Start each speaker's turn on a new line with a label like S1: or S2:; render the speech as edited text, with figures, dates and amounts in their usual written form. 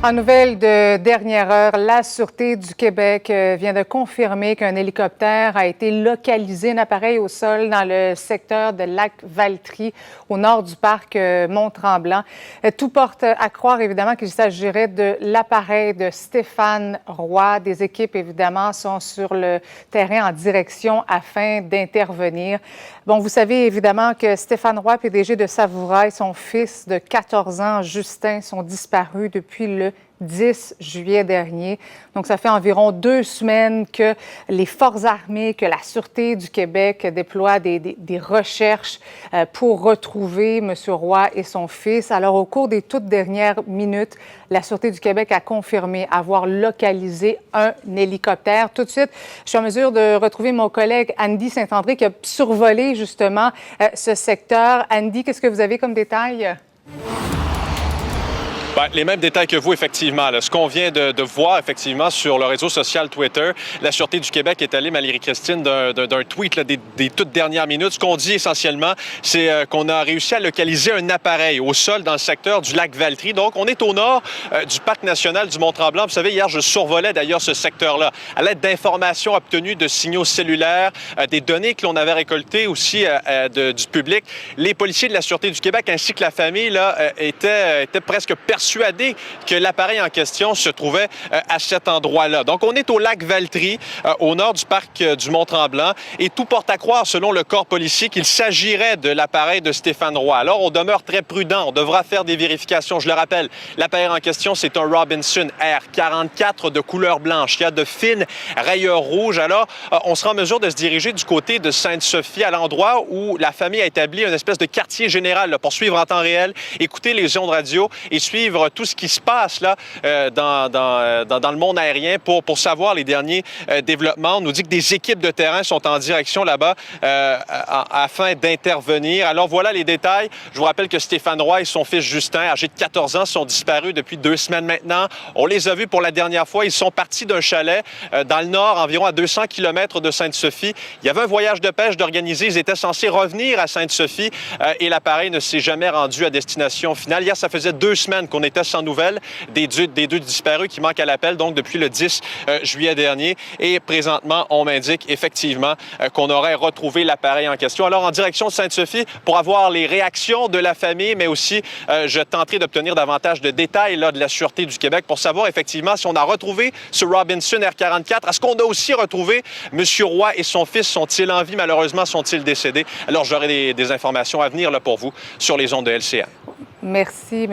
S1: En nouvelle de dernière heure, la Sûreté du Québec vient de confirmer qu'un hélicoptère a été localisé, un appareil au sol dans le secteur de Lac-Valtry, au nord du parc Mont-Tremblant. Tout porte à croire, évidemment, qu'il s'agirait de l'appareil de Stéphane Roy. Des équipes, évidemment, sont sur le terrain en direction afin d'intervenir. Bon, vous savez, évidemment, que Stéphane Roy, PDG de Savoura, et son fils de 14 ans, Justin, sont disparus depuis le 10 juillet dernier. Donc, ça fait environ 2 semaines que les Forces armées, que la Sûreté du Québec déploient des recherches pour retrouver M. Roy et son fils. Alors, au cours des toutes dernières minutes, la Sûreté du Québec a confirmé avoir localisé un hélicoptère. Tout de suite, je suis en mesure de retrouver mon collègue Andy Saint-André qui a survolé justement ce secteur. Andy, qu'est-ce que vous avez comme détails?
S2: Bien, les mêmes détails que vous, effectivement. Là. Ce qu'on vient de voir, effectivement, sur le réseau social Twitter, la Sûreté du Québec est allée, Marie-Christine, d'un tweet là, des toutes dernières minutes. Ce qu'on dit essentiellement, c'est qu'on a réussi à localiser un appareil au sol dans le secteur du lac Valtry. Donc, on est au nord du parc national du Mont-Tremblant. Vous savez, hier, je survolais d'ailleurs ce secteur-là à l'aide d'informations obtenues de signaux cellulaires, des données que l'on avait récoltées aussi du public. Les policiers de la Sûreté du Québec ainsi que la famille là, étaient presque persuadés que l'appareil en question se trouvait à cet endroit-là. Donc, on est au lac Valtry, au nord du parc du Mont-Tremblant, et tout porte à croire, selon le corps policier, qu'il s'agirait de l'appareil de Stéphane Roy. Alors, on demeure très prudent, on devra faire des vérifications. Je le rappelle, l'appareil en question, c'est un Robinson R44 de couleur blanche. Il y a de fines rayures rouges. Alors, on sera en mesure de se diriger du côté de Sainte-Sophie, à l'endroit où la famille a établi une espèce de quartier général là, pour suivre en temps réel, écouter les ondes radio et suivre tout ce qui se passe là dans le monde aérien pour savoir les derniers développements. On nous dit que des équipes de terrain sont en direction là-bas afin d'intervenir. Alors voilà les détails. Je vous rappelle que Stéphane Roy et son fils Justin, âgés de 14 ans, sont disparus depuis 2 semaines maintenant. On les a vus pour la dernière fois. Ils sont partis d'un chalet dans le nord, environ à 200 km de Sainte-Sophie. Il y avait un voyage de pêche d'organiser. Ils étaient censés revenir à Sainte-Sophie et l'appareil ne s'est jamais rendu à destination finale. Hier, ça faisait 2 semaines qu'on était sans nouvelles des deux disparus qui manquent à l'appel, donc depuis le 10 juillet dernier. Et présentement, on m'indique effectivement qu'on aurait retrouvé l'appareil en question. Alors, en direction de Sainte-Sophie, pour avoir les réactions de la famille, mais aussi, je tenterai d'obtenir davantage de détails là, de la Sûreté du Québec pour savoir effectivement si on a retrouvé ce Robinson R44. Est-ce qu'on a aussi retrouvé M. Roy et son fils? Sont-ils en vie? Malheureusement, sont-ils décédés? Alors, j'aurai des informations à venir là, pour vous sur les ondes de LCN.
S1: Merci.